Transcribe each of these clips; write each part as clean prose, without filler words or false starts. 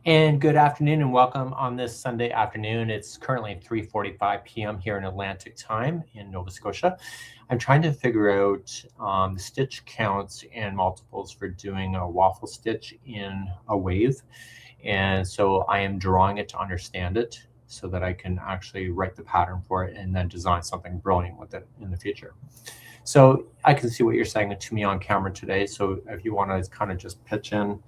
And good afternoon and welcome on this Sunday afternoon. It's currently 3:45 p.m. here in Atlantic time in Nova Scotia. I'm trying to figure out the stitch counts and multiples for doing a waffle stitch in a wave. And so I am drawing it to understand it so that I can actually write the pattern for it and then design something brilliant with it in the future. So I can see what you're saying to me on camera today. So if you want to kind of just pitch in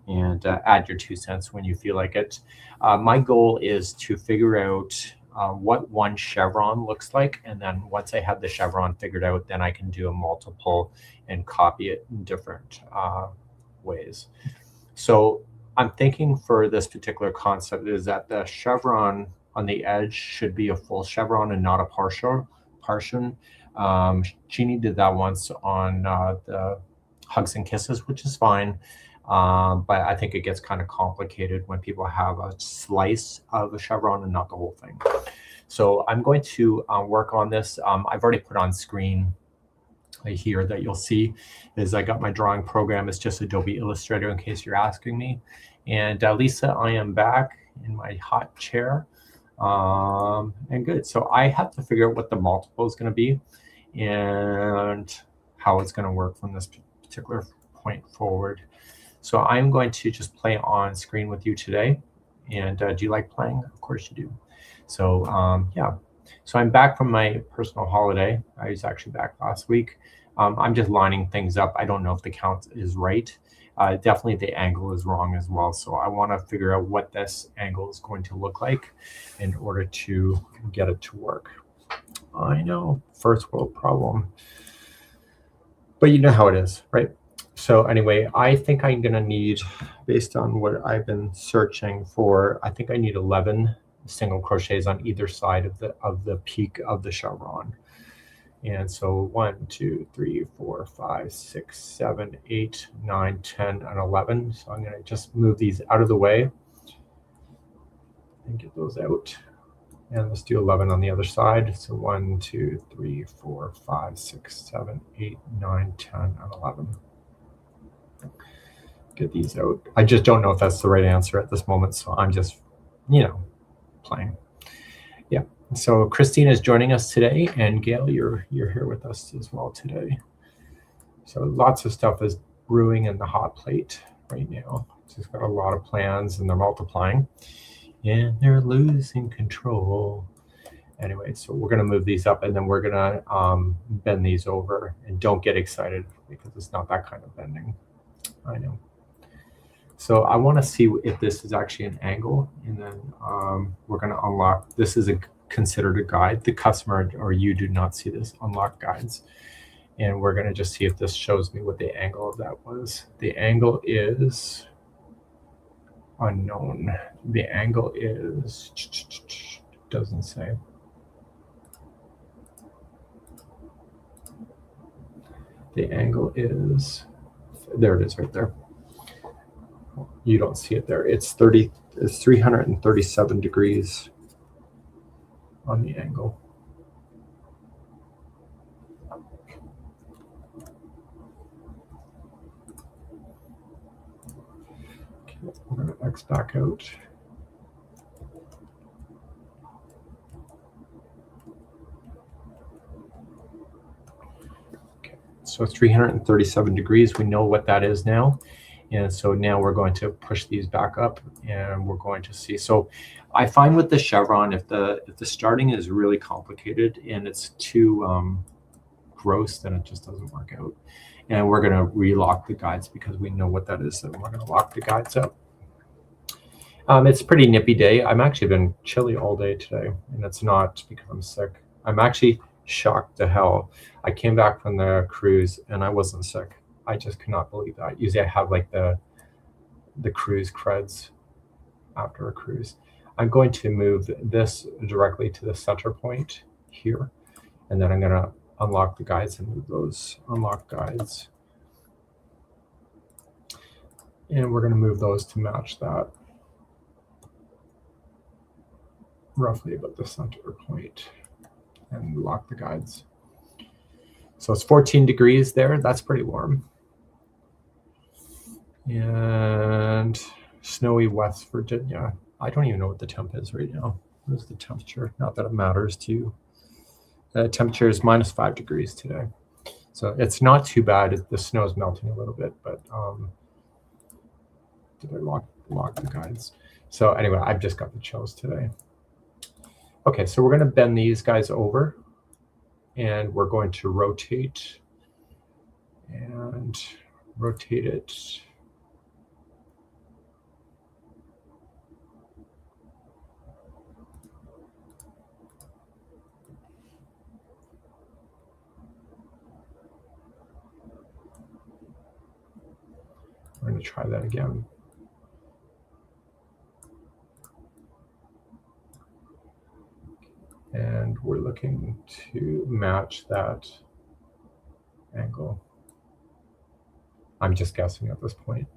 and add your 2 cents when you feel like it. My goal is to figure out what one chevron looks like, and then once I have the chevron figured out, then I can do a multiple and copy it in different ways. So I'm thinking for this particular concept is that the chevron on the edge should be a full chevron and not a partial. Jeannie did that once on the Hugs and Kisses, which is fine. But I think it gets kind of complicated when people have a slice of a chevron and not the whole thing. So I'm going to work on this. I've already put on screen here that you'll see is I got my drawing program. It's just Adobe Illustrator in case you're asking me. And Lisa, I am back in my hot chair. And good. So I have to figure out what the multiple is going to be and how it's going to work from this particular point forward. So I'm going to just play on screen with you today. And do you like playing? Of course you do. So yeah. So I'm back from my personal holiday. I was actually back last week. I'm just lining things up. I don't know if the count is right. Definitely the angle is wrong as well. So I want to figure out what this angle is going to look like in order to get it to work. I know, first world problem. But you know how it is, right? So anyway, I think I'm going to need, based on what I've been searching for, I think I need 11 single crochets on either side of the peak of the chevron. And so 1, 2, 3, 4, 5, 6, 7, 8, 9, 10, and 11. So I'm going to just move these out of the way and get those out. And let's do 11 on the other side. So 1, 2, 3, 4, 5, 6, 7, 8, 9, 10, and 11. Get these out. I just don't know if that's the right answer at this moment, so I'm just, playing. Yeah. So Christine is joining us today, and Gail, you're here with us as well today. So lots of stuff is brewing in the hot plate right now. Just got a lot of plans, and they're multiplying, and they're losing control. Anyway, so we're going to move these up, and then we're going to bend these over. And don't get excited because it's not that kind of bending. I know. So I want to see if this is actually an angle, and then we're going to unlock. This is considered a guide. The customer or you do not see this. Unlock guides. And we're going to just see if this shows me what the angle of that was. The angle is unknown. The angle is, doesn't say. The angle is, there it is right there. You don't see it there. It's 337 degrees on the angle. Okay, we're going to X back out. Okay, so 337 degrees. We know what that is now. And so now we're going to push these back up, and we're going to see. So I find with the chevron, if the starting is really complicated and it's too gross, then it just doesn't work out. And we're going to relock the guides because we know what that is. And we're going to lock the guides up. It's a pretty nippy day. I'm actually been chilly all day today, and it's not because I'm sick. I'm actually shocked to hell. I came back from the cruise and I wasn't sick. I just cannot believe that. Usually I have like the cruise creds after a cruise. I'm going to move this directly to the center point here. And then I'm going to unlock the guides and move those unlock guides. And we're going to move those to match that. Roughly about the center point. And lock the guides. So it's 14 degrees there. That's pretty warm. And Snowy West Virginia. I don't even know what the temp is right now. What is the temperature? Not that it matters to you. The temperature is -5 degrees today. So it's not too bad. The snow is melting a little bit, but did I lock the guides? So anyway, I've just got the chills today. Okay, so we're going to bend these guys over, and we're going to rotate and rotate it. We're going to try that again. And we're looking to match that angle. I'm just guessing at this point.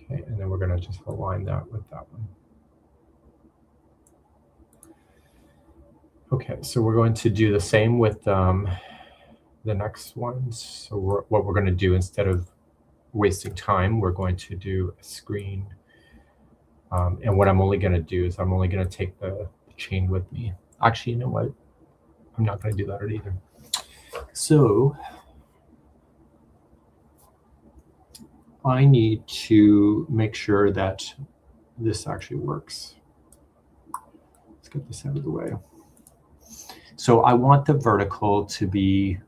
Okay, and then we're going to just align that with that one. Okay, so we're going to do the same with the next ones. So what we're going to do, instead of wasting time, we're going to do a screen. And what I'm only going to do is I'm only going to take the chain with me. Actually, you know what? I'm not going to do that either. So I need to make sure that this actually works. Let's get this out of the way. So I want the vertical to be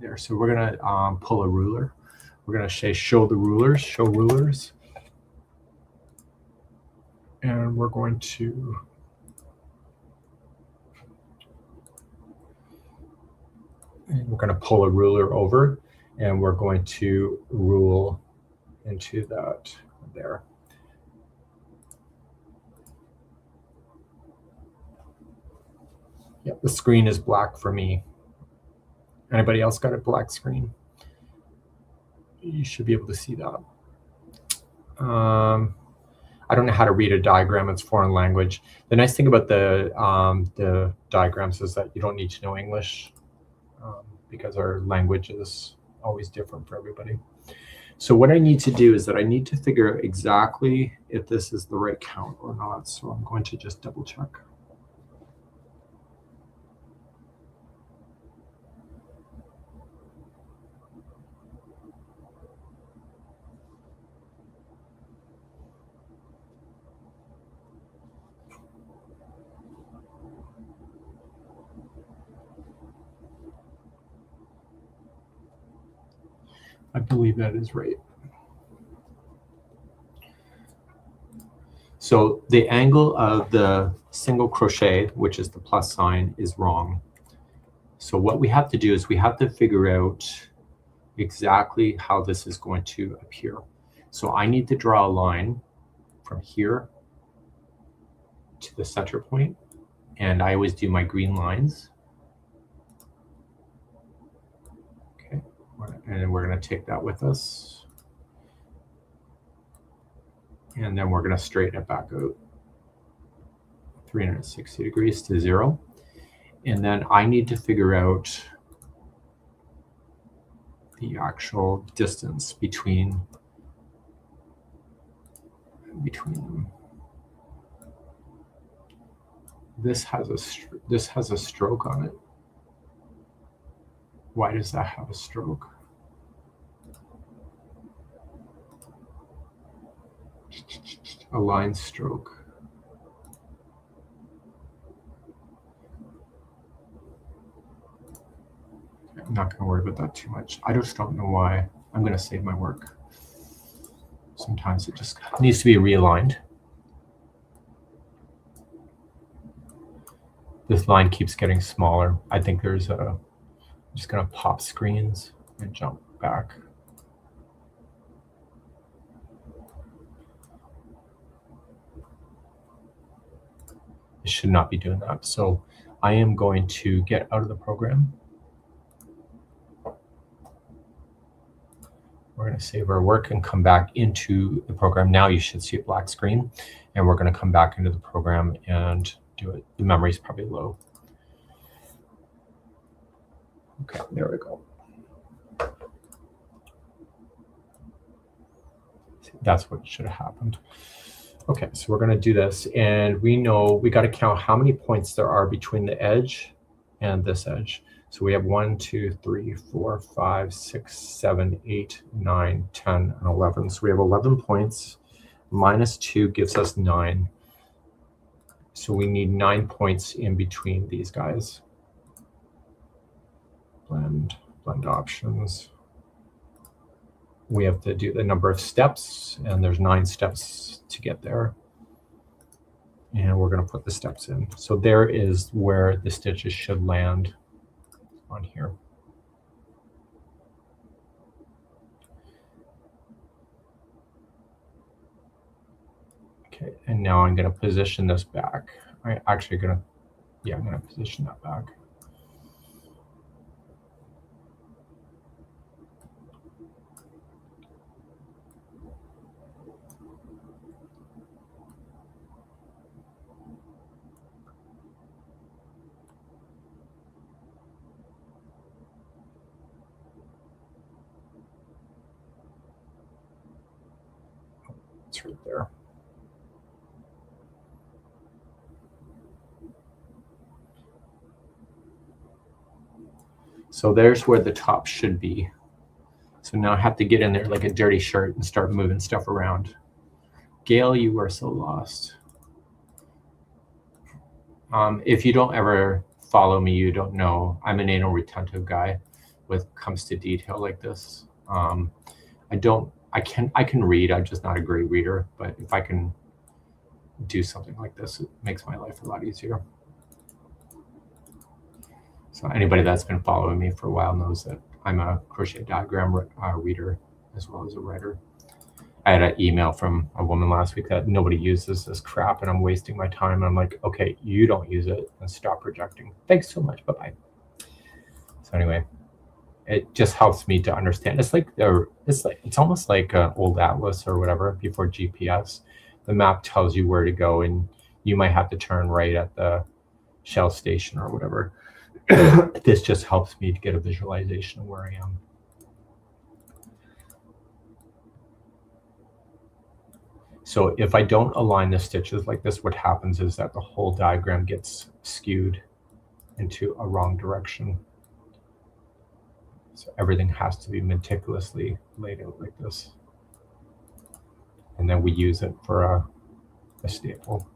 there. So we're going to pull a ruler. We're going to say show rulers. And we're going to pull a ruler over, and we're going to rule into that there. Yep, the screen is black for me. Anybody else got a black screen? You should be able to see that. I don't know how to read a diagram. It's foreign language. The nice thing about the diagrams is that you don't need to know English because our language is always different for everybody. So what I need to do is that I need to figure out exactly if this is the right count or not. So I'm going to just double check. I believe that is right. So the angle of the single crochet, which is the plus sign, is wrong. So what we have to do is we have to figure out exactly how this is going to appear. So I need to draw a line from here to the center point, and I always do my green lines. Okay, and we're going to take that with us, and then we're going to straighten it back out 360 degrees to 0. And then I need to figure out the actual distance between them. This has a stroke on it. Why does that have a stroke? A line stroke. I'm not going to worry about that too much. I just don't know why. I'm going to save my work. Sometimes it just needs to be realigned. This line keeps getting smaller. I think there's I'm just going to pop screens and jump back. It should not be doing that. So I am going to get out of the program. We're going going to save our work and come back into the program. Now you should see a black screen, and we're going to come back into the program and do it. The memory is probably low. Okay, there we go. That's what should have happened. Okay, so we're going to do this, and we know we got to count how many points there are between the edge and this edge. So we have 1, 2, 3, 4, 5, 6, 7, 8, 9, 10, and 11. So we have 11 points. Minus 2 gives us 9. So we need 9 points in between these guys. Blend options. We have to do the number of steps, and there's 9 steps to get there. And we're going to put the steps in. So there is where the stitches should land on here. Okay, and now I'm going to position this back. I'm going to position that back. It's right there. So there's where the top should be. So now I have to get in there like a dirty shirt and start moving stuff around. Gail, you are so lost. If you don't ever follow me, you don't know. I'm an anal retentive guy when it comes to detail like this. I can read, I'm just not a great reader, but if I can do something like this, it makes my life a lot easier. So anybody that's been following me for a while knows that I'm a crochet diagram reader as well as a writer. I had an email from a woman last week that nobody uses this crap and I'm wasting my time. And I'm like, okay, you don't use it and stop projecting. Thanks so much. Bye-bye. So anyway, it just helps me to understand. It's almost like an old atlas or whatever before GPS. The map tells you where to go, and you might have to turn right at the Shell station or whatever. This just helps me to get a visualization of where I am. So if I don't align the stitches like this, what happens is that the whole diagram gets skewed into a wrong direction. So everything has to be meticulously laid out like this. And then we use it for a staple.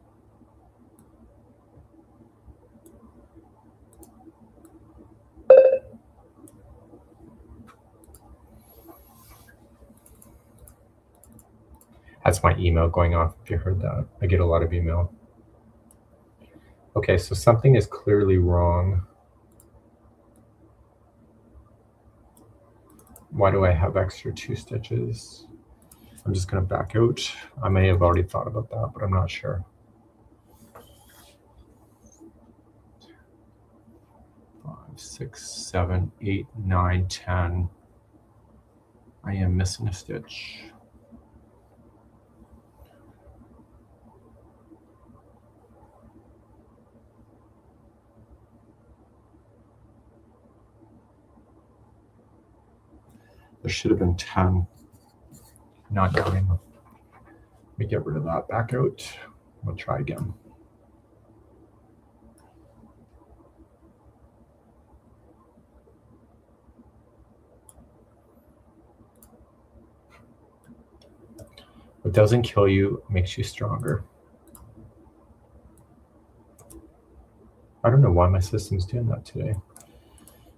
That's my email going off, if you heard that. I get a lot of email. Okay, so something is clearly wrong. Why do I have extra 2 stitches? I'm just going to back out. I may have already thought about that, but I'm not sure. 5, 6, 7, 8, 9, 10. I am missing a stitch. There should have been 10, not 9. Let me get rid of that, back out. We'll try again. What doesn't kill you makes you stronger. I don't know why my system's doing that today.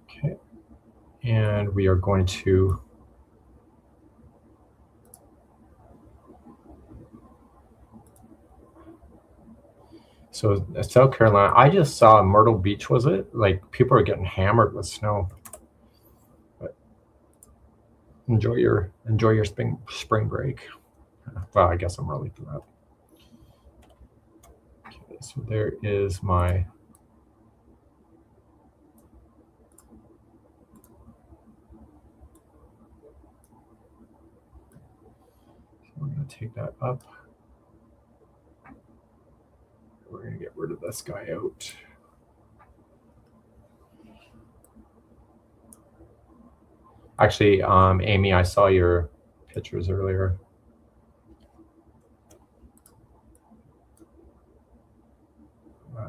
Okay, and we are going to So South Carolina, I just saw Myrtle Beach, was it? Like people are getting hammered with snow. But enjoy your spring break. Well, I guess I'm early for that. Okay, so there is my take that up. We're going to get rid of this guy out. Actually, Amy, I saw your pictures earlier.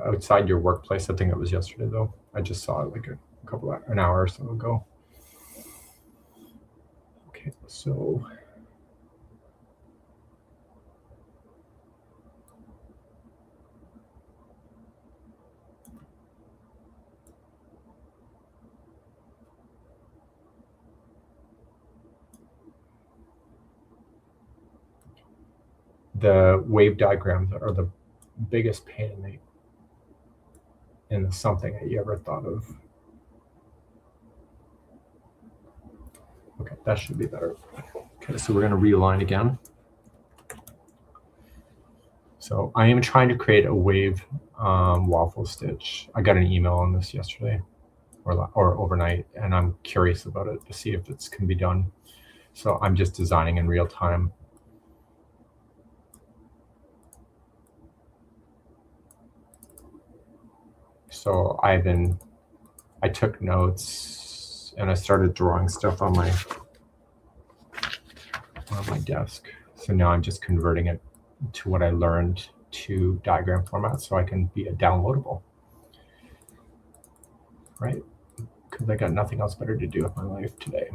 Outside your workplace, I think it was yesterday though. I just saw it like an hour or so ago. Okay, so the wave diagrams are the biggest pain in something that you ever thought of. Okay, that should be better. Okay, so we're going to realign again. So I am trying to create a wave waffle stitch. I got an email on this yesterday or overnight, and I'm curious about it to see if it can be done. So I'm just designing in real time. So I took notes and I started drawing stuff on my desk. So now I'm just converting it to what I learned to diagram format so I can be a downloadable, right? Because I got nothing else better to do with my life today.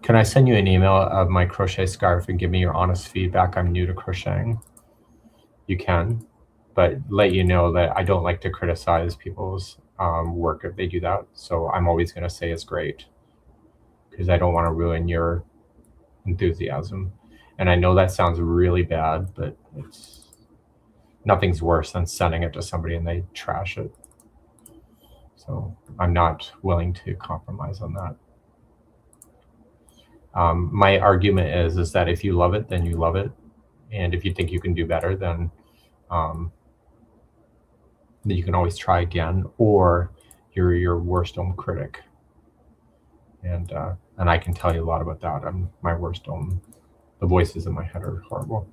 Can I send you an email of my crochet scarf and give me your honest feedback? I'm new to crocheting. You can, but let you know that I don't like to criticize people's work if they do that. So I'm always going to say it's great because I don't want to ruin your enthusiasm. And I know that sounds really bad, but nothing's worse than sending it to somebody and they trash it. So I'm not willing to compromise on that. My argument is that if you love it, then you love it. And if you think you can do better, then you can always try again, or you're your worst own critic. And I can tell you a lot about that. I'm my worst own. The voices in my head are horrible.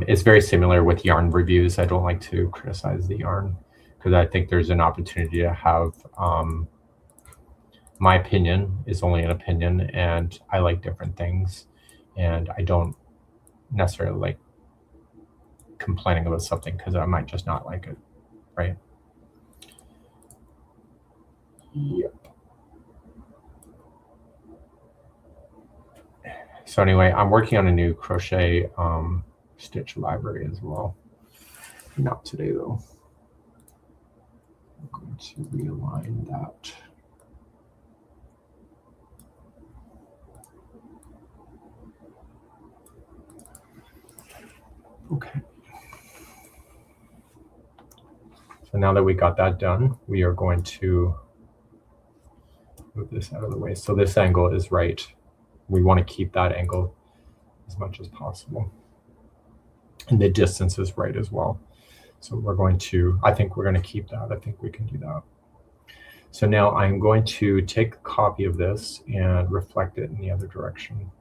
It's very similar with yarn reviews. I don't like to criticize the yarn because I think there's an opportunity to have my opinion is only an opinion, and I like different things, and I don't necessarily like complaining about something because I might just not like it, right? Yep. So anyway, I'm working on a new crochet stitch library as well. Not today though. I'm going to realign that. Okay. So now that we got that done, we are going to move this out of the way. So this angle is right. We want to keep that angle as much as possible. And the distance is right as well. So we're going to, I think we're going to keep that. I think we can do that. So now I'm going to take a copy of this and reflect it in the other direction.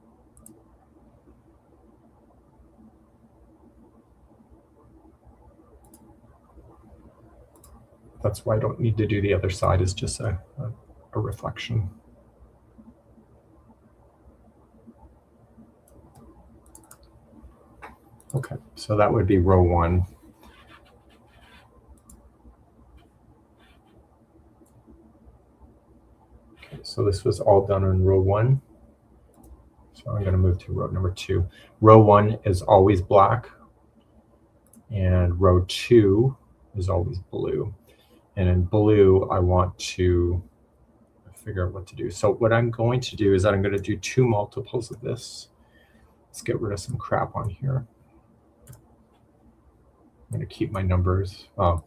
That's why I don't need to do the other side. It's just a reflection. Okay, so that would be row 1. Okay, so this was all done on row 1. So I'm going to move to row number 2. Row 1 is always black, and row 2 is always blue. And in blue, I want to figure out what to do. So what I'm going to do is that I'm going to do 2 multiples of this. Let's get rid of some crap on here. I'm going to keep my numbers. Oh,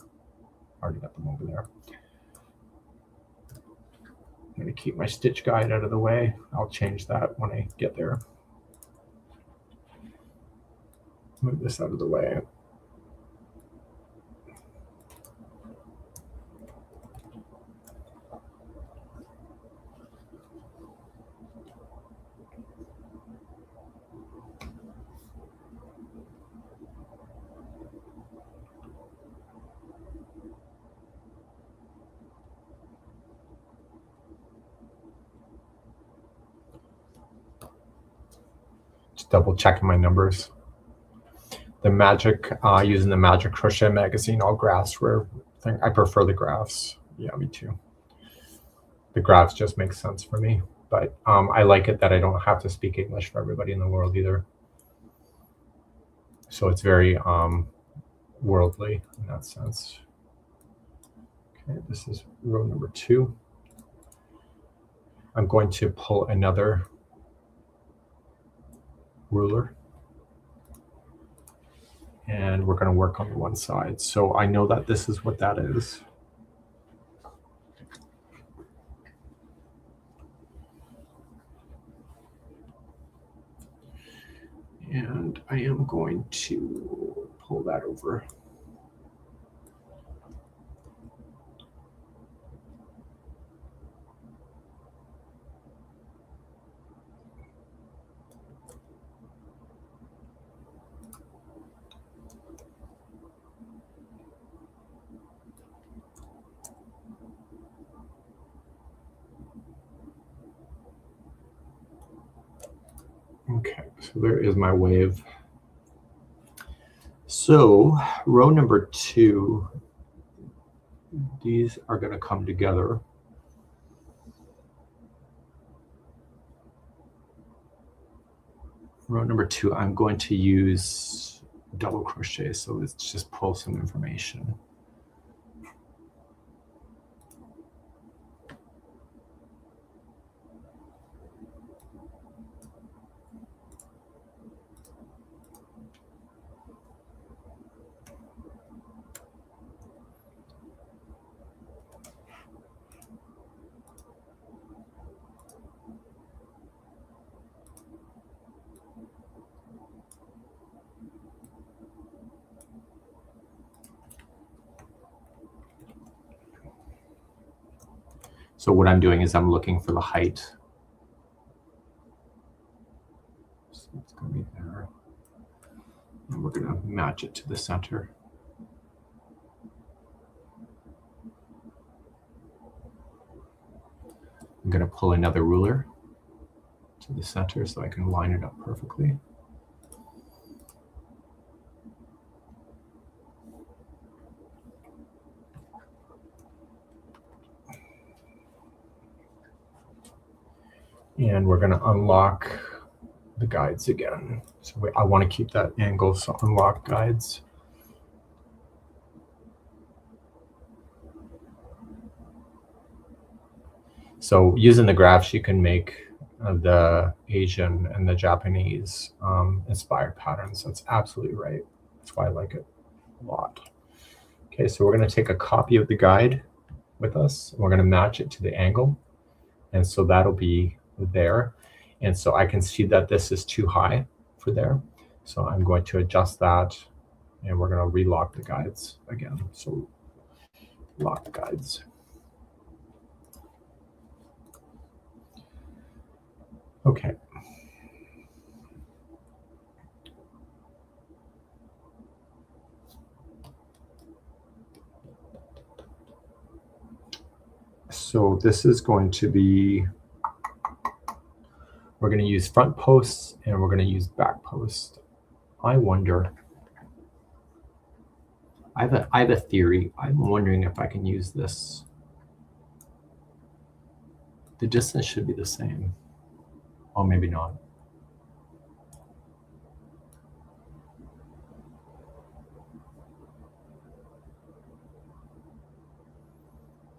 I already got them over there. I'm going to keep my stitch guide out of the way. I'll change that when I get there. move this out of the way. Just double checking my numbers. The magic, using the Magic Crochet Magazine, all graphs were, I prefer the graphs. Yeah, me too. The graphs just make sense for me, but I like it that I don't have to speak English for everybody in the world either. So it's very worldly in that sense. Okay, this is row number 2. I'm going to pull another ruler, and we're going to work on the one side. So I know that this is what that is. And I am going to pull that over. Okay, so there is my wave. So row number 2, these are going to come together. Row number 2, I'm going to use double crochet. So let's just pull some information. So what I'm doing is I'm looking for the height. So it's going to be there. And we're going to match it to the center. I'm going to pull another ruler to the center so I can line it up perfectly. And we're going to unlock the guides again. So I want to keep that angle, so unlock guides. So using the graphs, you can make the Asian and the Japanese inspired patterns. That's absolutely right. That's why I like it a lot. Okay, so we're going to take a copy of the guide with us. And we're going to match it to the angle. And so that'll be there. And so I can see that this is too high for there. So I'm going to adjust that, and we're going to relock the guides again. So lock the guides. Okay. So this is going to be, we're going to use front posts and we're going to use back posts. I wonder, I have a theory. I'm wondering if I can use this. The distance should be the same. Oh, maybe not.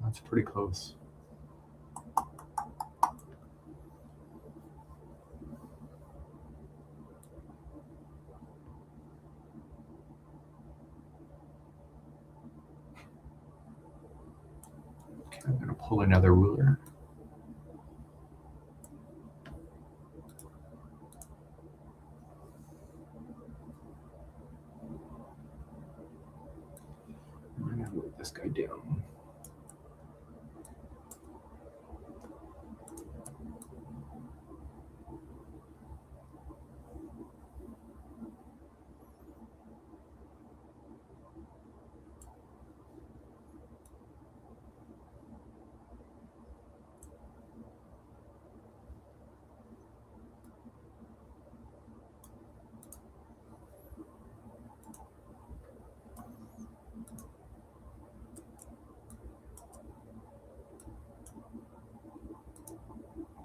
That's pretty close. Okay, I'm going to pull another ruler. this guy down.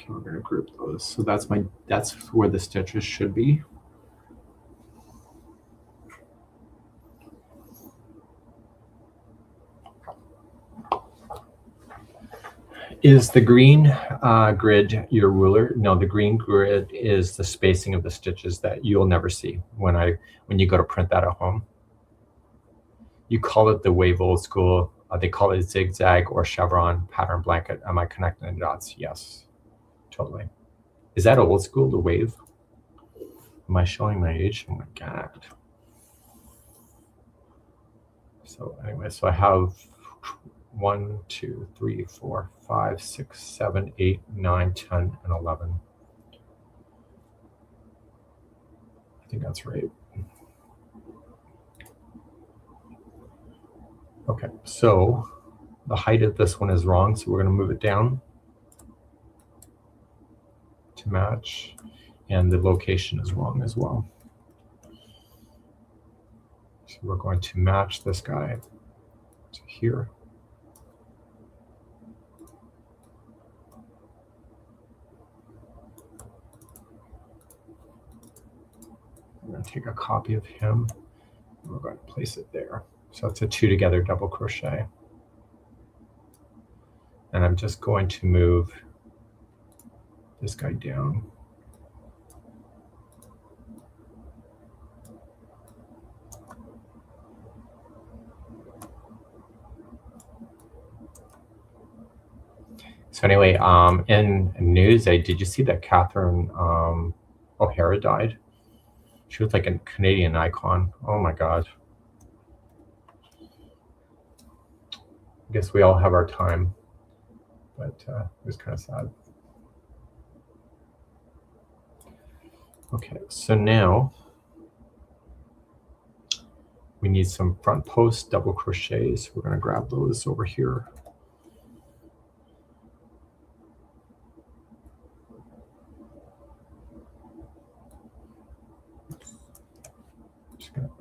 We're going to group those. So that's where the stitches should be. Is the green grid your ruler? No, the green grid is the spacing of the stitches that you'll never see when you go to print that at home. You call it the wave old school. They call it zigzag or chevron pattern blanket. Am I connecting the dots? Yes. Totally. Is that old school, the wave? Am I showing my age? Oh my God. So anyway, so I have 1, 2, 3, 4, 5, 6, 7, 8, 9, 10, and 11. I think that's right. Okay, so the height of this one is wrong, so we're going to move it down to match, and the location is wrong as well. So we're going to match this guy to here. We're going to take a copy of him, and we're going to place it there. So it's a 2 together double crochet. And I'm just going to move this guy down. So anyway, in news, did you see that Catherine O'Hara died? She was like a Canadian icon. Oh my God. I guess we all have our time, but it was kind of sad. Okay, so now we need some front post double crochets. We're going to grab those over here.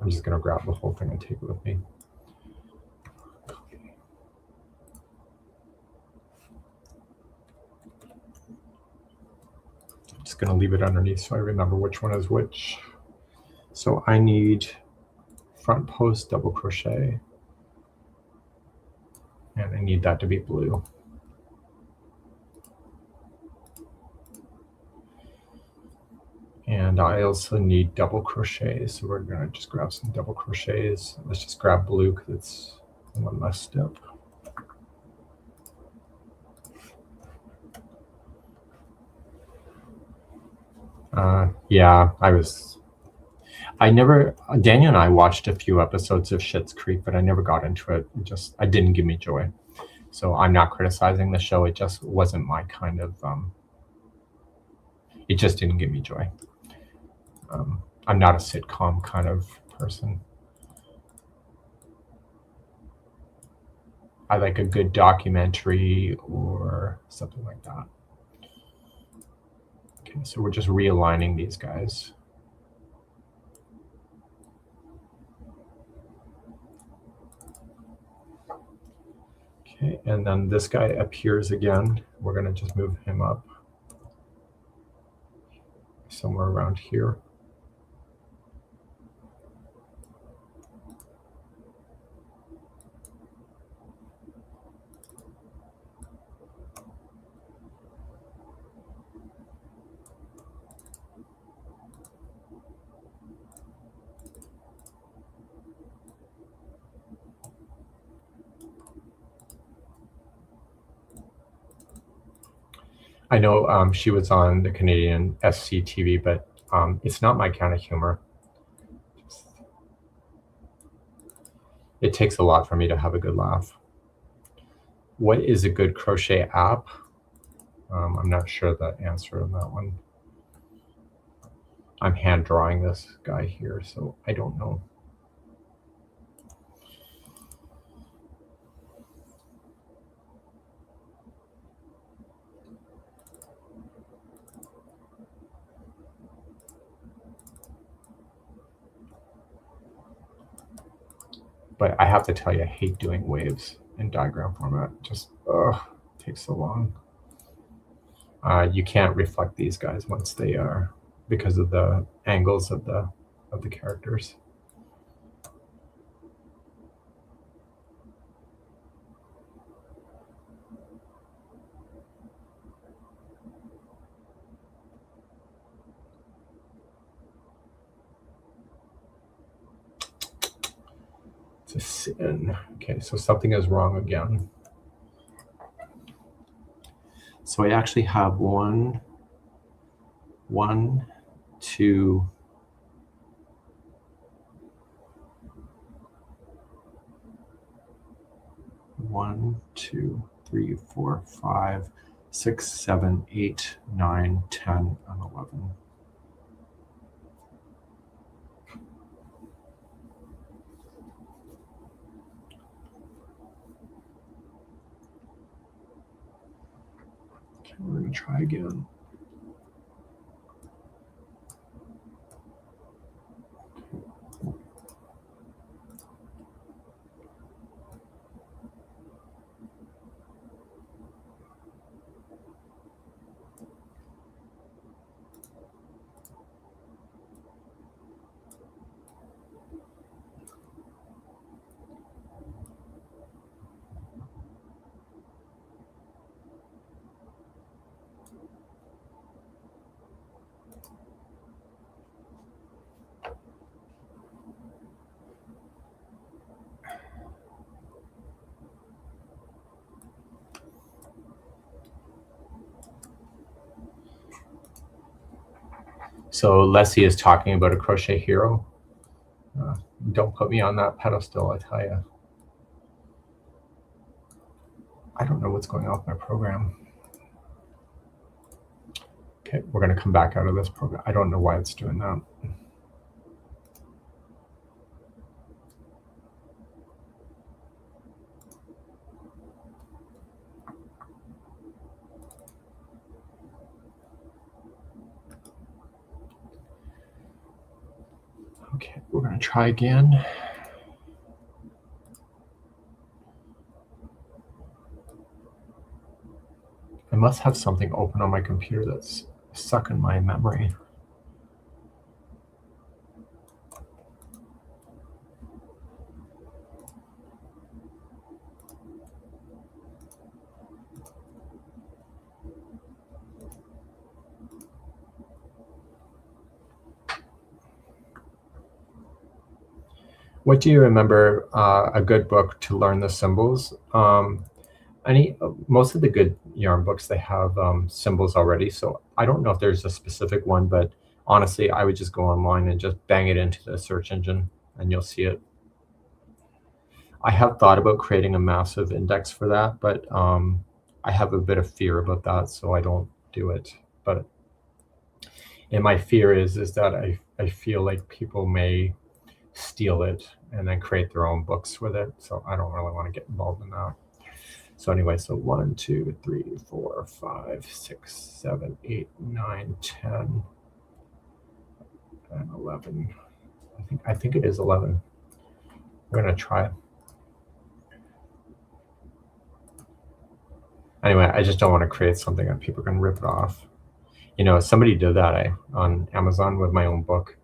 I'm just going to grab the whole thing and take it with me. I'm just going to leave it underneath so I remember which one is which. So I need front post double crochet, and I need that to be blue. And I also need double crochets, so we're going to just grab some double crochets. Let's just grab blue because it's one less step. Yeah, Daniel and I watched a few episodes of Schitt's Creek, but I never got into it. It didn't give me joy. So I'm not criticizing the show. It just wasn't my kind of, it just didn't give me joy. I'm not a sitcom kind of person. I like a good documentary or something like that. Okay, so we're just realigning these guys. Okay, and then this guy appears again. We're going to just move him up somewhere around here. I know she was on the Canadian SCTV, but it's not my kind of humor. It takes a lot for me to have a good laugh. What is a good crochet app? I'm not sure the answer on that one. I'm hand drawing this guy here, so I don't know. But I have to tell you, I hate doing waves in diagram format. Just takes so long. You can't reflect these guys once they are, because of the angles of the characters. It's a sin. Okay, so something is wrong again. So I actually have one, two, one, two, 3, 4, 5, 6, 7, 8, 9, 10, and 11. Okay, we're going to try again. So Leslie is talking about a crochet hero. Don't put me on that pedestal, I tell you. I don't know what's going on with my program. Okay, we're going to come back out of this program. I don't know why it's doing that. Okay, we're going to try again. I must have something open on my computer that's sucking my memory. What do you remember a good book to learn the symbols? Most of the good yarn books, they have symbols already, so I don't know if there's a specific one, but honestly, I would just go online and just bang it into the search engine and you'll see it. I have thought about creating a massive index for that, but I have a bit of fear about that, so I don't do it. And my fear is that I feel like people may steal it and then create their own books with it, so I don't really want to get involved in that. So anyway, so 1, 2, 3, 4, 5, 6, 7, 8, 9, 10, and 11. I think it is 11. We're gonna try. Anyway, I just don't want to create something that people can rip it off. You know, somebody did that on Amazon with my own book.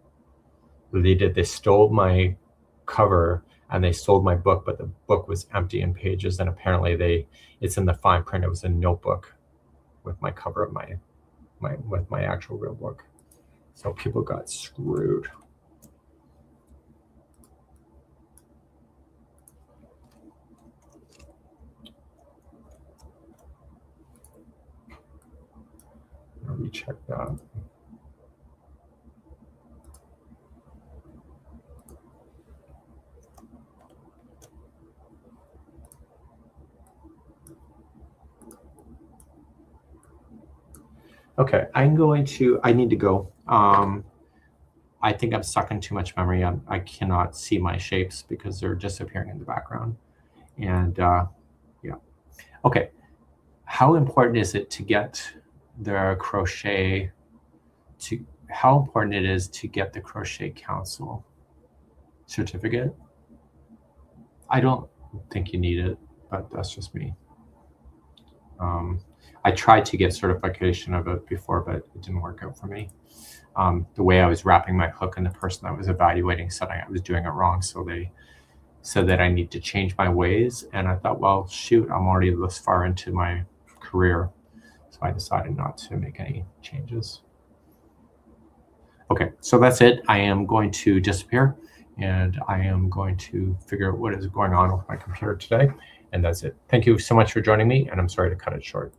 They stole my cover and they sold my book, but the book was empty in pages, and apparently it's in the fine print. It was a notebook with my cover of my actual real book. So people got screwed. I'll recheck that. Okay, I need to go. I think I'm stuck in too much memory. I cannot see my shapes because they're disappearing in the background. And yeah, okay. How important is it to get the crochet how important it is to get the Crochet Council certificate? I don't think you need it, but that's just me. I tried to get certification of it before, but it didn't work out for me. The way I was wrapping my hook, and the person that was evaluating said I was doing it wrong, so they said that I need to change my ways. And I thought, well, shoot, I'm already this far into my career, so I decided not to make any changes. Okay, so that's it. I am going to disappear, and I am going to figure out what is going on with my computer today, and that's it. Thank you so much for joining me, and I'm sorry to cut it short.